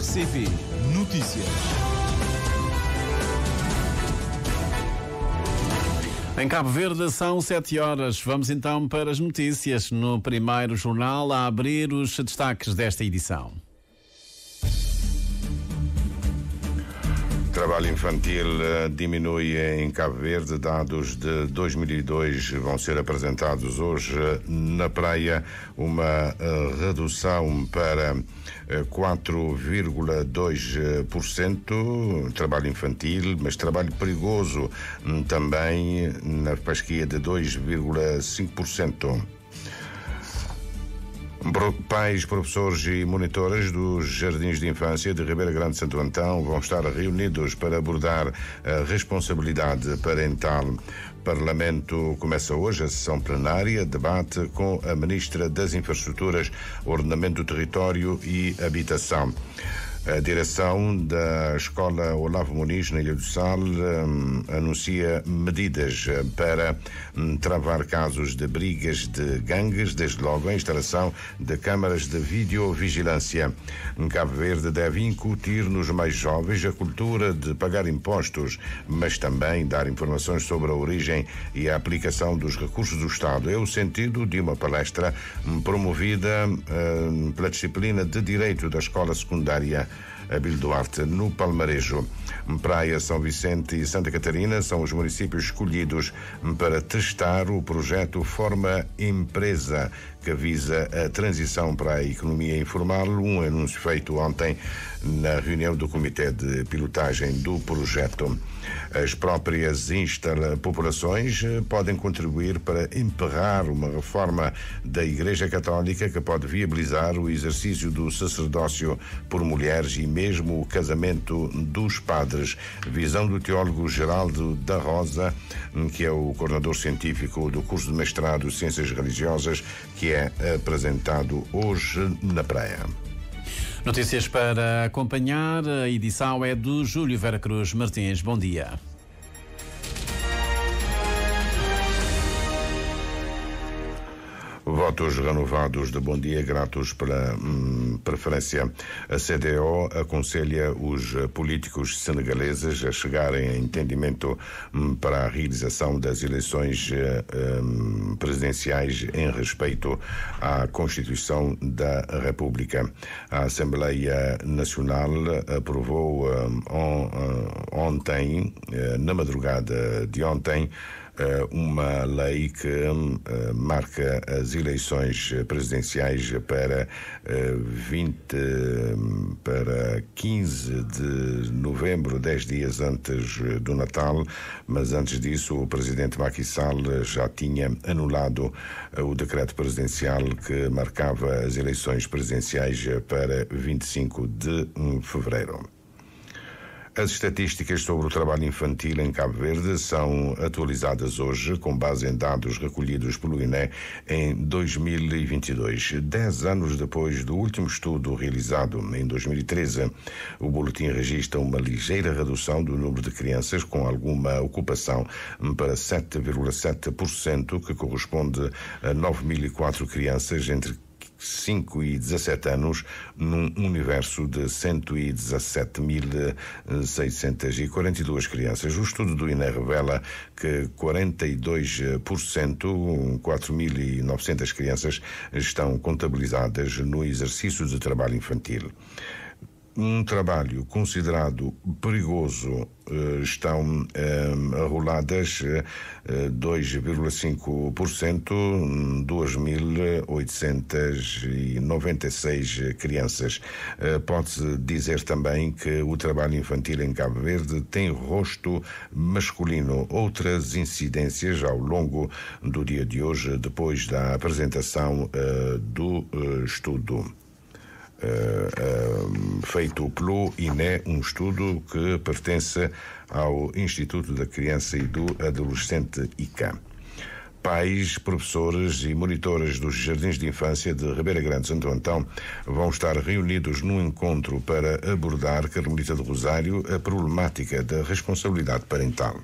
RCP Notícias. Em Cabo Verde são 7 horas. Vamos então para as notícias no primeiro jornal a abrir os destaques desta edição. Trabalho infantil diminui em Cabo Verde. Dados de 2002 vão ser apresentados hoje na praia. Uma redução para 4,2%. Trabalho infantil, mas trabalho perigoso também na fasquia de 2,5%. Pais, professores e monitoras dos jardins de infância de Ribeira Grande de Santo Antão vão estar reunidos para abordar a responsabilidade parental. O Parlamento começa hoje a sessão plenária, debate com a Ministra das Infraestruturas, Ordenamento do Território e Habitação. A direção da Escola Olavo Muniz, na Ilha do Sal, anuncia medidas para travar casos de brigas de gangues, desde logo a instalação de câmaras de videovigilância. Cabo Verde deve incutir nos mais jovens a cultura de pagar impostos, mas também dar informações sobre a origem e a aplicação dos recursos do Estado. É o sentido de uma palestra promovida pela disciplina de Direito da Escola Secundária Abílio Duarte, no Palmarejo. Praia, São Vicente e Santa Catarina são os municípios escolhidos para testar o projeto Forma Empresa, que visa a transição para a economia informal, um anúncio feito ontem na reunião do Comitê de Pilotagem do projeto. As próprias populações podem contribuir para emperrar uma reforma da Igreja Católica que pode viabilizar o exercício do sacerdócio por mulheres e mesmo o casamento dos padres. Visão do teólogo Geraldo da Rosa, que é o coordenador científico do curso de mestrado de Ciências Religiosas, que é apresentado hoje na praia. Notícias para acompanhar. A edição é do Júlio Vera Cruz Martins. Bom dia. Votos renovados de bom dia, gratos pela preferência. A CDO aconselha os políticos senegaleses a chegarem a entendimento para a realização das eleições presidenciais em respeito à Constituição da República. A Assembleia Nacional aprovou ontem, na madrugada de ontem, uma lei que marca as eleições presidenciais para 15 de novembro, 10 dias antes do Natal, mas antes disso o presidente Macky Sall já tinha anulado o decreto presidencial que marcava as eleições presidenciais para 25 de fevereiro. As estatísticas sobre o trabalho infantil em Cabo Verde são atualizadas hoje com base em dados recolhidos pelo INE em 2022. 10 anos depois do último estudo realizado em 2013, o boletim registra uma ligeira redução do número de crianças com alguma ocupação para 7,7%, que corresponde a 9.004 crianças entre 5 e 17 anos, num universo de 117.642 crianças. O estudo do INE revela que 42%, 4.900 crianças, estão contabilizadas no exercício de trabalho infantil. Um trabalho considerado perigoso, estão arroladas 2,5%, 2.896 crianças. Pode-se dizer também que o trabalho infantil em Cabo Verde tem rosto masculino. Outras incidências ao longo do dia de hoje, depois da apresentação do estudo. Feito pelo INE, um estudo que pertence ao Instituto da Criança e do Adolescente ICA. Pais, professores e monitoras dos jardins de infância de Ribeira Grande de Santo Antão vão estar reunidos num encontro para abordar, Carmelita do Rosário, a problemática da responsabilidade parental.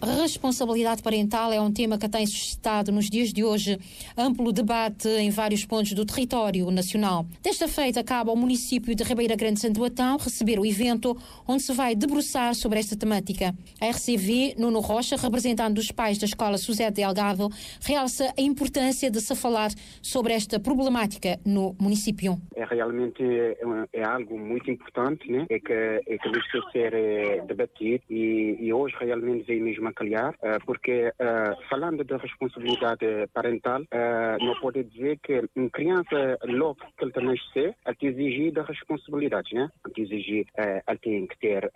Responsabilidade parental é um tema que tem suscitado nos dias de hoje amplo debate em vários pontos do território nacional. Desta feita, acaba o município de Ribeira Grande de Santo Antão receber o evento onde se vai debruçar sobre esta temática. A RCV, Nuno Rocha, representante dos pais da Escola Suzete Delgado, realça a importância de se falar sobre esta problemática no município. Realmente é algo muito importante, né? É que precisa ser debatido e hoje realmente veio mesmo calhar, porque falando da responsabilidade parental, não pode dizer que uma criança, logo que ele nascer, ela tem exigida responsabilidades, né? Ela tem exigir, ela tem que ter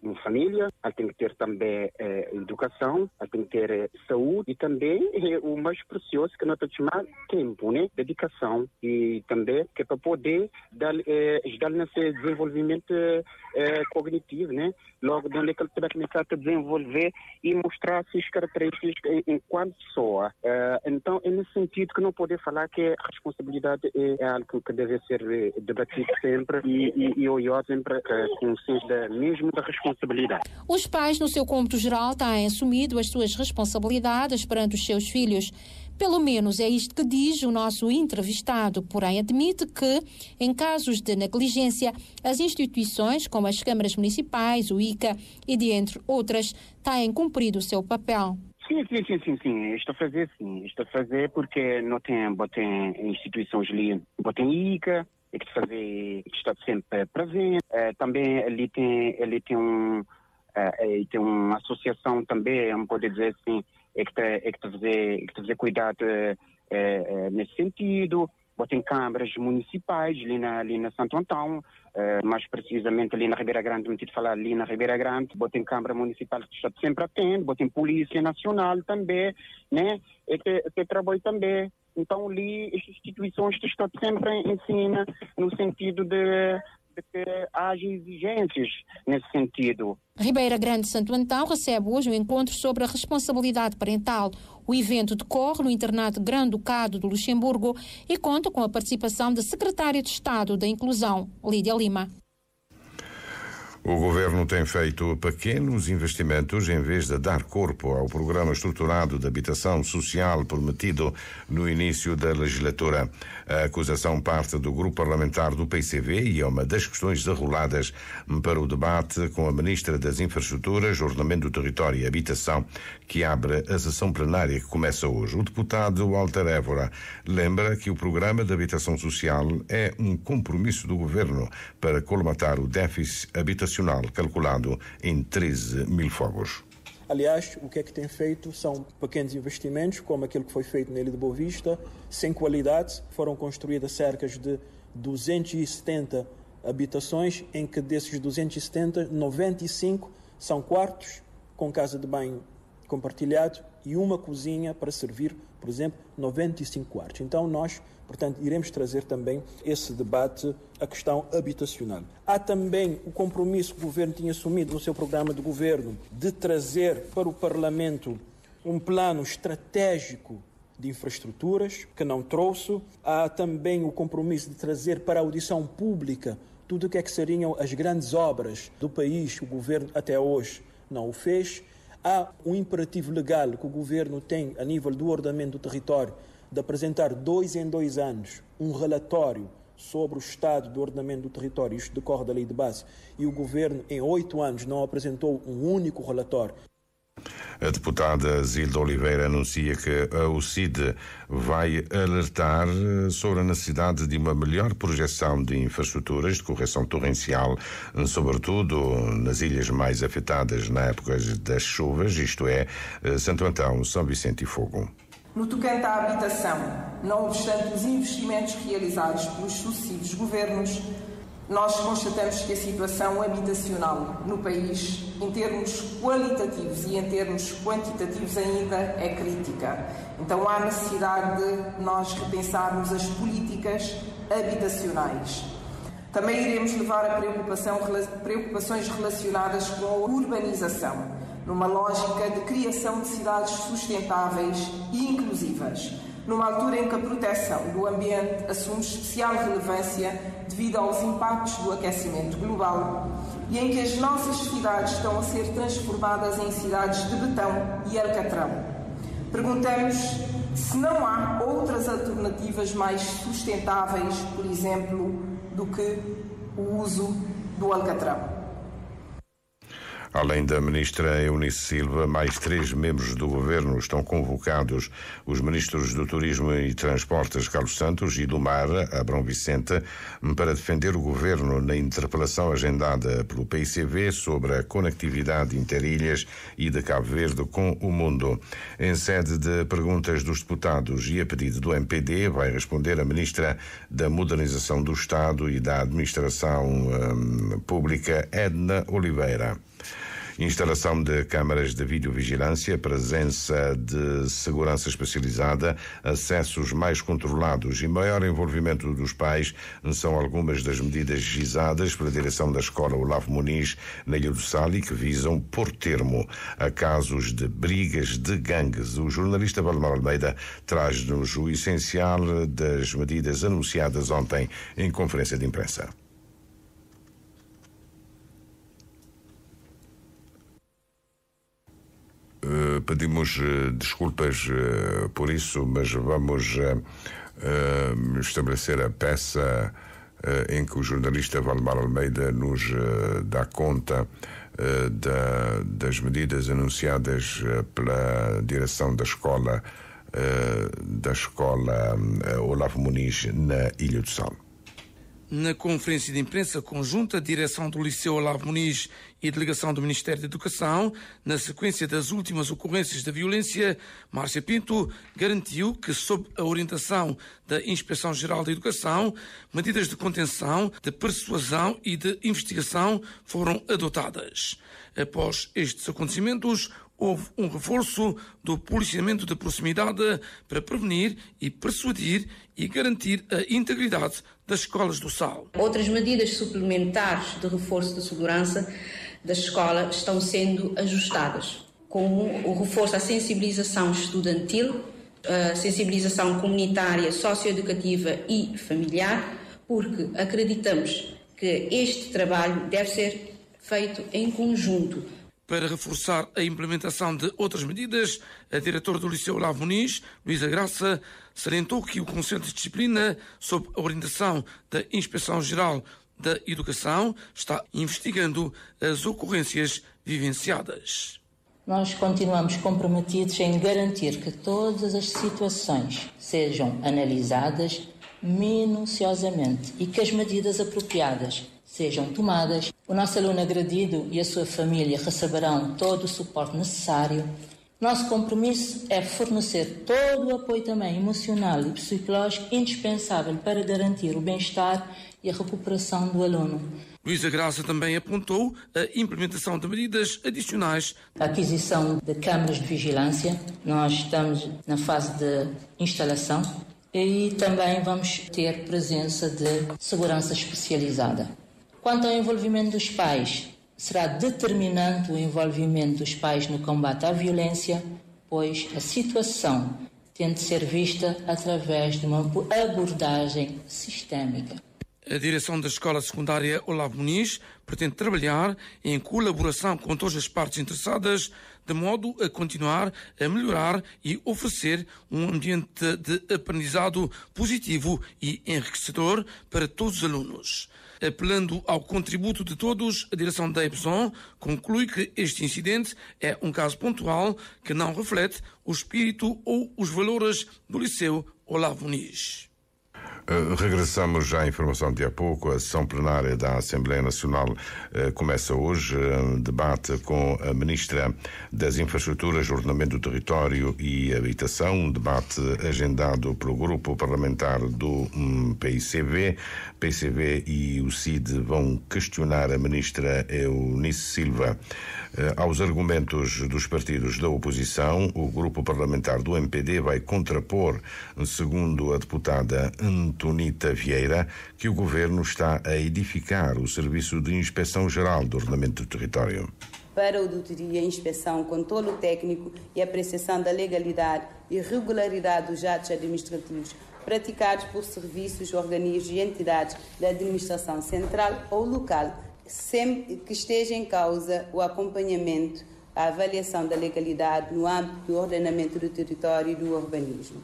uma família, ela tem que ter também educação, ela tem que ter saúde e também o mais precioso que nós temos chamar tempo, né? Dedicação e também que para poder ajudar nesse desenvolvimento cognitivo, né? Logo de onde é que ele vai começar a desenvolver e mostrar suas características enquanto pessoa. Então, é nesse sentido que não podemos falar que a responsabilidade é algo que deve ser debatido sempre e olhar sempre com o senso mesmo da responsabilidade. Os pais, no seu cômputo geral, têm assumido as suas responsabilidades perante os seus filhos. Pelo menos é isto que diz o nosso entrevistado, porém admite que, em casos de negligência, as instituições, como as câmaras municipais, o ICA e de entre outras, têm cumprido o seu papel. Sim. Estou a fazer porque não tem instituições ali, não tem ICA, que está sempre presente. Também ele tem uma associação também, não pode dizer assim, que fazer cuidado nesse sentido. Tem câmaras municipais ali na Santo Antão, mais precisamente ali na Ribeira Grande, ali na Ribeira Grande, tem câmara municipal que está sempre atento, tem polícia nacional também, né? Que trabalha também. Então ali as instituições estão sempre em cima no sentido de que haja exigências nesse sentido. Ribeira Grande de Santo Antão recebe hoje um encontro sobre a responsabilidade parental. O evento decorre no internato Grande Ducado do Luxemburgo e conta com a participação da Secretária de Estado da Inclusão, Lídia Lima. O governo tem feito pequenos investimentos em vez de dar corpo ao programa estruturado de habitação social prometido no início da legislatura. A acusação parte do grupo parlamentar do PCV e é uma das questões arroladas para o debate com a Ministra das Infraestruturas, Ordenamento do Território e Habitação, que abre a sessão plenária que começa hoje. O deputado Walter Évora lembra que o programa de habitação social é um compromisso do governo para colmatar o déficit habitacional calculado em 13 mil fogos. Aliás, o que é que tem feito são pequenos investimentos, como aquele que foi feito na Ilha de Boa Vista, sem qualidade. Foram construídas cerca de 270 habitações, em que desses 270, 95 são quartos com casa de banho compartilhado e uma cozinha para servir, por exemplo, 95 quartos. Então nós, portanto, iremos trazer também esse debate, a questão habitacional. Há também o compromisso que o Governo tinha assumido no seu programa de governo de trazer para o Parlamento um plano estratégico de infraestruturas, que não trouxe. Há também o compromisso de trazer para a audição pública tudo o que seriam as grandes obras do país. O Governo até hoje não o fez. Há um imperativo legal que o Governo tem a nível do ordenamento do território de apresentar 2 em 2 anos um relatório sobre o estado do ordenamento do território. Isto decorre da lei de base. E o Governo, em 8 anos, não apresentou um único relatório. A deputada Zilda Oliveira anuncia que o CID vai alertar sobre a necessidade de uma melhor projeção de infraestruturas de correção torrencial, sobretudo nas ilhas mais afetadas na época das chuvas, isto é, Santo Antão, São Vicente e Fogo. No tocante à habitação, não obstante os investimentos realizados pelos sucessivos governos, nós constatamos que a situação habitacional no país, em termos qualitativos e em termos quantitativos ainda, é crítica. Então há necessidade de nós repensarmos as políticas habitacionais. Também iremos levar a preocupações relacionadas com a urbanização, numa lógica de criação de cidades sustentáveis e inclusivas, numa altura em que a proteção do ambiente assume especial relevância devido aos impactos do aquecimento global e em que as nossas cidades estão a ser transformadas em cidades de betão e alcatrão. Perguntamos se não há outras alternativas mais sustentáveis, por exemplo, do que o uso do alcatrão. Além da ministra Eunice Silva, mais 3 membros do governo estão convocados. Os ministros do Turismo e Transportes, Carlos Santos, e do Mar, Abrão Vicente, para defender o governo na interpelação agendada pelo PICV sobre a conectividade interilhas e de Cabo Verde com o mundo. Em sede de perguntas dos deputados e a pedido do MPD, vai responder a ministra da Modernização do Estado e da Administração Pública, Edna Oliveira. Instalação de câmaras de videovigilância, presença de segurança especializada, acessos mais controlados e maior envolvimento dos pais são algumas das medidas gizadas pela direção da Escola Olavo Muniz na Ilha do Sal e que visam pôr termo a casos de brigas de gangues. O jornalista Valdemar Almeida traz-nos o essencial das medidas anunciadas ontem em conferência de imprensa. Pedimos desculpas por isso, mas vamos estabelecer a peça em que o jornalista Valdemar Almeida nos dá conta das medidas anunciadas pela direção da escola Olavo Muniz na Ilha do Sal. Na conferência de imprensa conjunta, a direção do Liceu Olavo Muniz e a delegação do Ministério da Educação, na sequência das últimas ocorrências de violência, Márcia Pinto garantiu que, sob a orientação da Inspeção-Geral da Educação, medidas de contenção, de persuasão e de investigação foram adotadas. Após estes acontecimentos, houve um reforço do policiamento de proximidade para prevenir e persuadir e garantir a integridade das escolas do Sal. Outras medidas suplementares de reforço da segurança da escola estão sendo ajustadas, como o reforço à sensibilização estudantil, a sensibilização comunitária, socioeducativa e familiar, porque acreditamos que este trabalho deve ser feito em conjunto. Para reforçar a implementação de outras medidas, a diretora do Liceu Olavo Muniz, Luísa Graça, salientou que o Conselho de Disciplina, sob a orientação da Inspeção-Geral da Educação, está investigando as ocorrências vivenciadas. Nós continuamos comprometidos em garantir que todas as situações sejam analisadas minuciosamente e que as medidas apropriadas sejam tomadas. O nosso aluno agredido e a sua família receberão todo o suporte necessário. Nosso compromisso é fornecer todo o apoio também emocional e psicológico indispensável para garantir o bem-estar e a recuperação do aluno. Luísa Graça também apontou a implementação de medidas adicionais. A aquisição de câmaras de vigilância, nós estamos na fase de instalação e também vamos ter presença de segurança especializada. Quanto ao envolvimento dos pais, será determinante o envolvimento dos pais no combate à violência, pois a situação tem de ser vista através de uma abordagem sistémica. A direção da Escola Secundária Olavo Muniz pretende trabalhar em colaboração com todas as partes interessadas, de modo a continuar a melhorar e oferecer um ambiente de aprendizado positivo e enriquecedor para todos os alunos. Apelando ao contributo de todos, a direção da EPSON conclui que este incidente é um caso pontual que não reflete o espírito ou os valores do Liceu Olavo Muniz. Regressamos à informação de há pouco. A sessão plenária da Assembleia Nacional começa hoje. Debate com a Ministra das Infraestruturas, Ordenamento do Território e Habitação. Um debate agendado pelo Grupo Parlamentar do PICV. PICV e o CID vão questionar a Ministra Eunice Silva. Aos argumentos dos partidos da oposição, o Grupo Parlamentar do MPD vai contrapor, segundo a deputada Antonita Vieira que o Governo está a edificar o Serviço de Inspeção Geral do Ordenamento do Território. Para auditoria, inspeção, controlo técnico e apreciação da legalidade e regularidade dos atos administrativos praticados por serviços, organismos e entidades da administração central ou local, sempre que esteja em causa o acompanhamento, a avaliação da legalidade no âmbito do ordenamento do território e do urbanismo.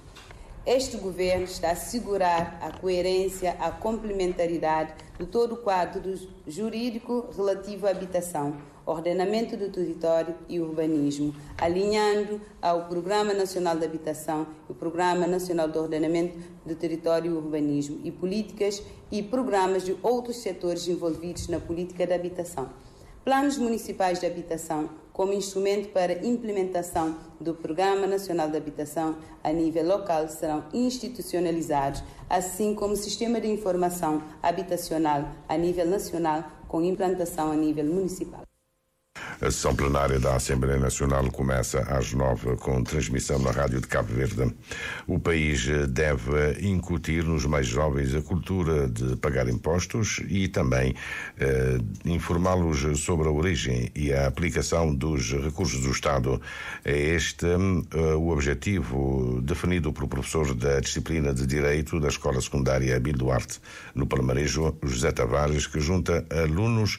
Este Governo está a assegurar a coerência, a complementaridade de todo o quadro jurídico relativo à habitação, ordenamento do território e urbanismo, alinhando ao Programa Nacional de Habitação e o Programa Nacional de Ordenamento do Território e Urbanismo e políticas e programas de outros setores envolvidos na política de habitação. Planos municipais de habitação como instrumento para implementação do Programa Nacional de Habitação a nível local serão institucionalizados, assim como sistema de informação habitacional a nível nacional com implantação a nível municipal. A sessão plenária da Assembleia Nacional começa às 9 com transmissão na Rádio de Cabo Verde. O país deve incutir nos mais jovens a cultura de pagar impostos e também informá-los sobre a origem e a aplicação dos recursos do Estado. É este o objetivo definido pelo professor da disciplina de Direito da Escola Secundária Abílio Duarte, no Palmarejo, José Tavares, que junta alunos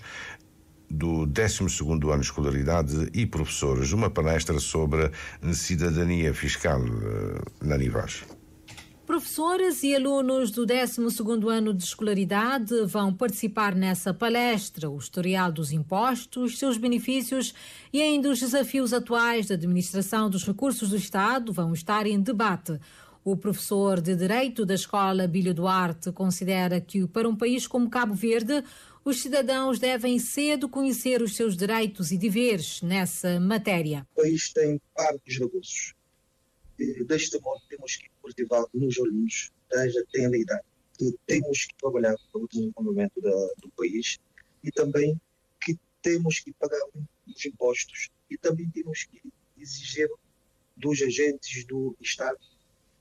do 12º ano de escolaridade e professores, uma palestra sobre cidadania fiscal na Nivas. Professores e alunos do 12º ano de escolaridade vão participar nessa palestra. O historial dos impostos, seus benefícios e ainda os desafios atuais da administração dos recursos do Estado vão estar em debate. O professor de Direito da Escola Abílio Duarte considera que, para um país como Cabo Verde, os cidadãos devem cedo conhecer os seus direitos e deveres nessa matéria. O país tem vários recursos. Deste modo, temos que cultivar nos alunos, desde a tenra idade, que temos que trabalhar para o desenvolvimento do país e também que temos que pagar os impostos e também temos que exigir dos agentes do Estado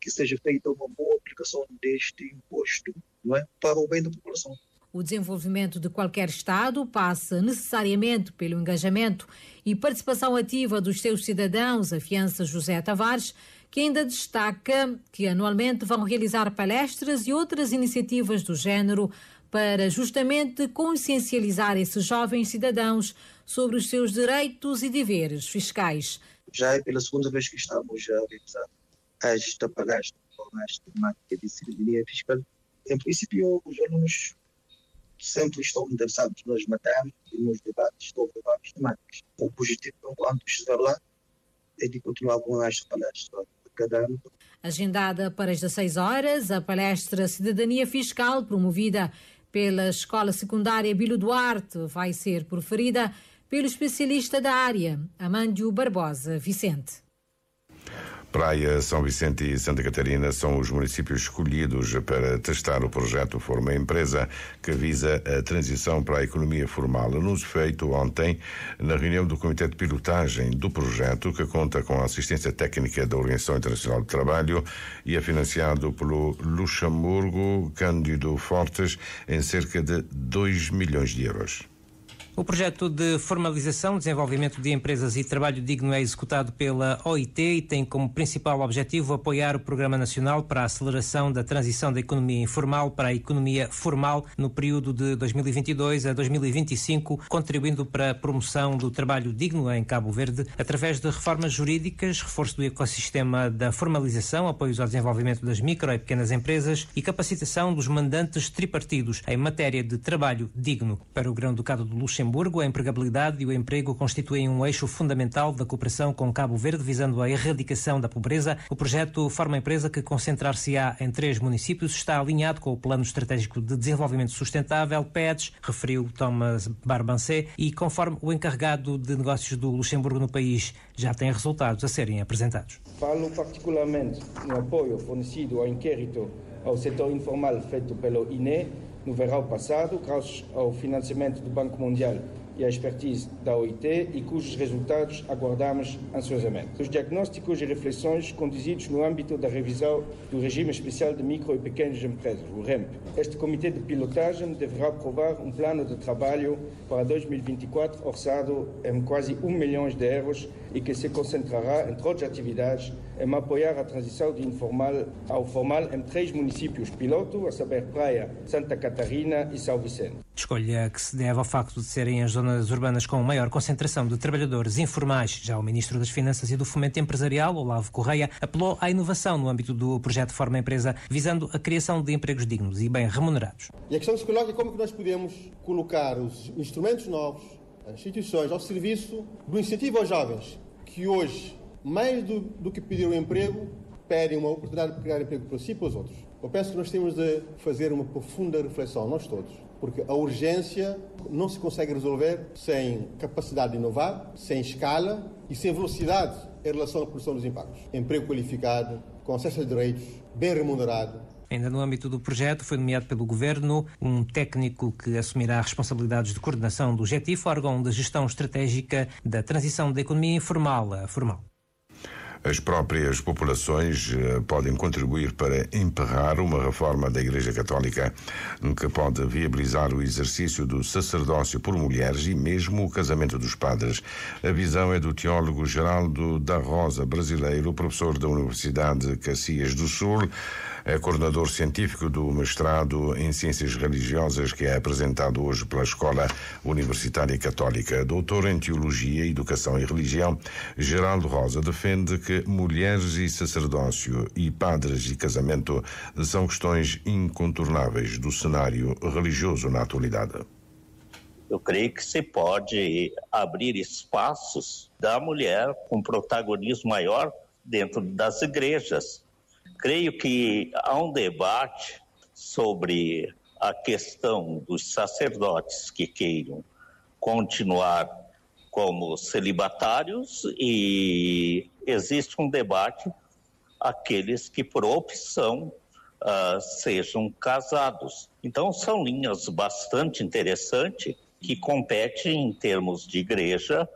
que seja feita uma boa aplicação deste imposto, não é? Para o bem da população. O desenvolvimento de qualquer Estado passa necessariamente pelo engajamento e participação ativa dos seus cidadãos, afiança José Tavares, que ainda destaca que anualmente vão realizar palestras e outras iniciativas do género para justamente consciencializar esses jovens cidadãos sobre os seus direitos e deveres fiscais. Já é pela segunda vez que estamos a realizar esta palestra com esta temática de cidadania fiscal. Em princípio, os alunos sempre estão interessados nas matérias e nos debates sobre várias temáticas. O objetivo, enquanto estiver lá, é de continuar com esta palestra cada ano. Agendada para as 16 horas, a palestra Cidadania Fiscal, promovida pela Escola Secundária Abílio Duarte, vai ser proferida pelo especialista da área, Amândio Barbosa Vicente. Praia, São Vicente e Santa Catarina são os municípios escolhidos para testar o projeto Forma Empresa, que visa a transição para a economia formal. Anúncio feito ontem na reunião do Comitê de Pilotagem do projeto, que conta com a assistência técnica da Organização Internacional do Trabalho e é financiado pelo Luxemburgo Cândido Fortes em cerca de 2 milhões de euros. O projeto de formalização, desenvolvimento de empresas e trabalho digno é executado pela OIT e tem como principal objetivo apoiar o Programa Nacional para a Aceleração da Transição da Economia Informal para a Economia Formal no período de 2022 a 2025, contribuindo para a promoção do trabalho digno em Cabo Verde através de reformas jurídicas, reforço do ecossistema da formalização, apoios ao desenvolvimento das micro e pequenas empresas e capacitação dos mandantes tripartidos em matéria de trabalho digno. Para o Grão-Ducado do Luxemburgo, a empregabilidade e o emprego constituem um eixo fundamental da cooperação com Cabo Verde, visando a erradicação da pobreza. O projeto Forma Empresa, que concentrar-se-á em 3 municípios, está alinhado com o Plano Estratégico de Desenvolvimento Sustentável, PEDES, referiu Thomas Barbancé, e conforme o encarregado de negócios do Luxemburgo no país, já tem resultados a serem apresentados. Falo particularmente no apoio fornecido ao inquérito ao setor informal feito pelo INE no verão passado, graças ao financiamento do Banco Mundial e a expertise da OIT e cujos resultados aguardamos ansiosamente. Os diagnósticos e reflexões conduzidos no âmbito da revisão do Regime Especial de Micro e Pequenas Empresas, o REMP. Este comitê de pilotagem deverá aprovar um plano de trabalho para 2024 orçado em quase 1 milhão de euros e que se concentrará, entre outras atividades, em apoiar a transição de informal ao formal em 3 municípios piloto, a saber Praia, Santa Catarina e São Vicente. Escolha que se deve ao facto de serem as zonas urbanas com maior concentração de trabalhadores informais. Já o Ministro das Finanças e do Fomento Empresarial, Olavo Correia, apelou à inovação no âmbito do projeto Forma Empresa, visando a criação de empregos dignos e bem remunerados. E a questão que se coloca é como que nós podemos colocar os instrumentos novos, as instituições, ao serviço do incentivo aos jovens, que hoje, mais do que pedir um emprego, pedem uma oportunidade de criar emprego para si e para os outros. Eu penso que nós temos de fazer uma profunda reflexão, nós todos, porque a urgência não se consegue resolver sem capacidade de inovar, sem escala e sem velocidade em relação à produção dos impactos. Emprego qualificado, com acesso a direitos, bem remunerado. Ainda no âmbito do projeto, foi nomeado pelo Governo um técnico que assumirá responsabilidades de coordenação do GETIF, órgão de gestão estratégica da transição da economia informal a formal. As próprias populações podem contribuir para emperrar uma reforma da Igreja Católica que pode viabilizar o exercício do sacerdócio por mulheres e mesmo o casamento dos padres. A visão é do teólogo Geraldo da Rosa, brasileiro, professor da Universidade de Caxias do Sul, é coordenador científico do mestrado em Ciências Religiosas, que é apresentado hoje pela Escola Universitária Católica. Doutor em Teologia, Educação e Religião, Geraldo Rosa defende que mulheres e sacerdócio e padres e casamento são questões incontornáveis do cenário religioso na atualidade. Eu creio que se pode abrir espaços da mulher com protagonismo maior dentro das igrejas. Creio que há um debate sobre a questão dos sacerdotes que queiram continuar como celibatários e existe um debate aqueles que por opção sejam casados. Então são linhas bastante interessantes que competem em termos de igreja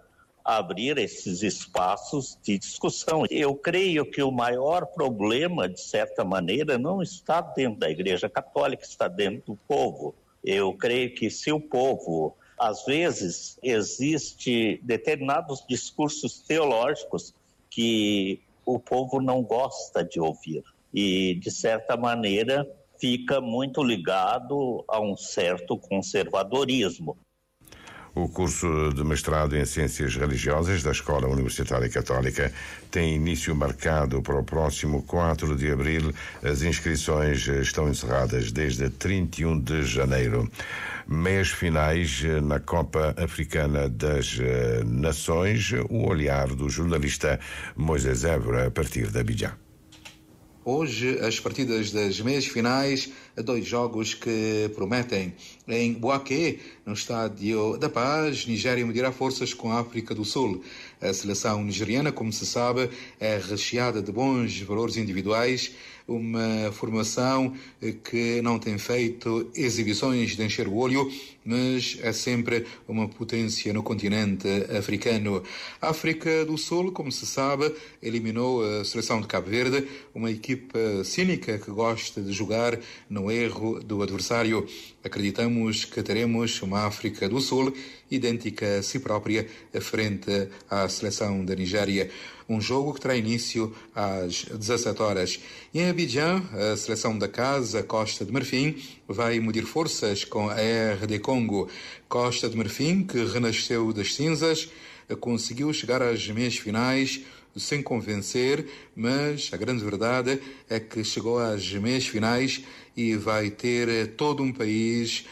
abrir esses espaços de discussão. Eu creio que o maior problema, de certa maneira, não está dentro da Igreja Católica, está dentro do povo. Eu creio que se o povo, às vezes, existe determinados discursos teológicos que o povo não gosta de ouvir e, de certa maneira, fica muito ligado a um certo conservadorismo. O curso de mestrado em Ciências Religiosas da Escola Universitária Católica tem início marcado para o próximo 4 de abril. As inscrições estão encerradas desde 31 de janeiro. Meias finais na Copa Africana das Nações. O olhar do jornalista Moisés Évora a partir de Abidjan. Hoje, as partidas das meias finais, 2 jogos que prometem. Em Boaké, no Estádio da Paz, Nigéria medirá forças com a África do Sul. A seleção nigeriana, como se sabe, é recheada de bons valores individuais, uma formação que não tem feito exibições de encher o olho, mas é sempre uma potência no continente africano. A África do Sul, como se sabe, eliminou a seleção de Cabo Verde, uma equipa cínica que gosta de jogar no erro do adversário. Acreditamos que teremos uma África do Sul idêntica a si própria frente à seleção da Nigéria. Um jogo que terá início às 17 horas. E em Abidjan, a seleção da casa, Costa de Marfim, vai medir forças com a RD Congo. Costa de Marfim, que renasceu das cinzas, conseguiu chegar às meias finais sem convencer, mas a grande verdade é que chegou às meias finais e vai ter todo um país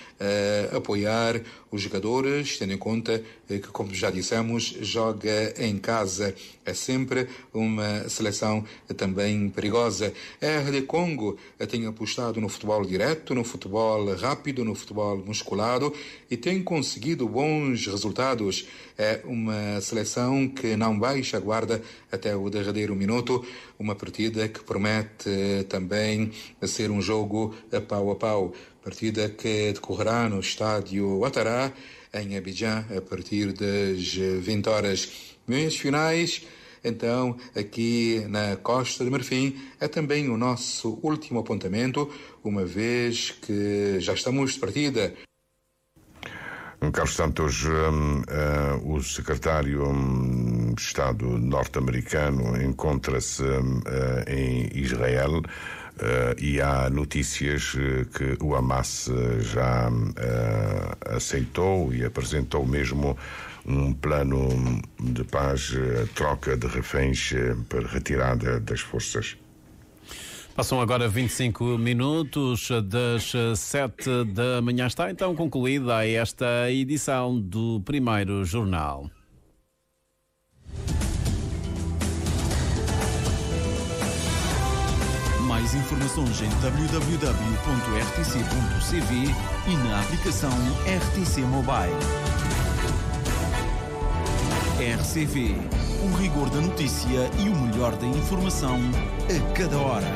a apoiar os jogadores, tendo em conta que, como já dissemos, joga em casa. É sempre uma seleção também perigosa. A RD Congo tem apostado no futebol direto, no futebol rápido, no futebol musculado e tem conseguido bons resultados. É uma seleção que não baixa a guarda até o derradeiro minuto, uma partida que promete também ser um jogo pau a pau. Partida que decorrerá no estádio Ouattara, em Abidjan, a partir das 20 horas. Meias finais, então, aqui na Costa de Marfim, é também o nosso último apontamento, uma vez que já estamos de partida. Carlos Santos, o secretário de Estado norte-americano encontra-se em Israel e há notícias que o Hamas já aceitou e apresentou mesmo um plano de paz, troca de reféns para retirada das forças. Passam agora 25 minutos das 7 da manhã. Está então concluída esta edição do Primeiro Jornal. Mais informações em www.rtc.cv e na aplicação RTC Mobile. RCV, o rigor da notícia e o melhor da informação a cada hora.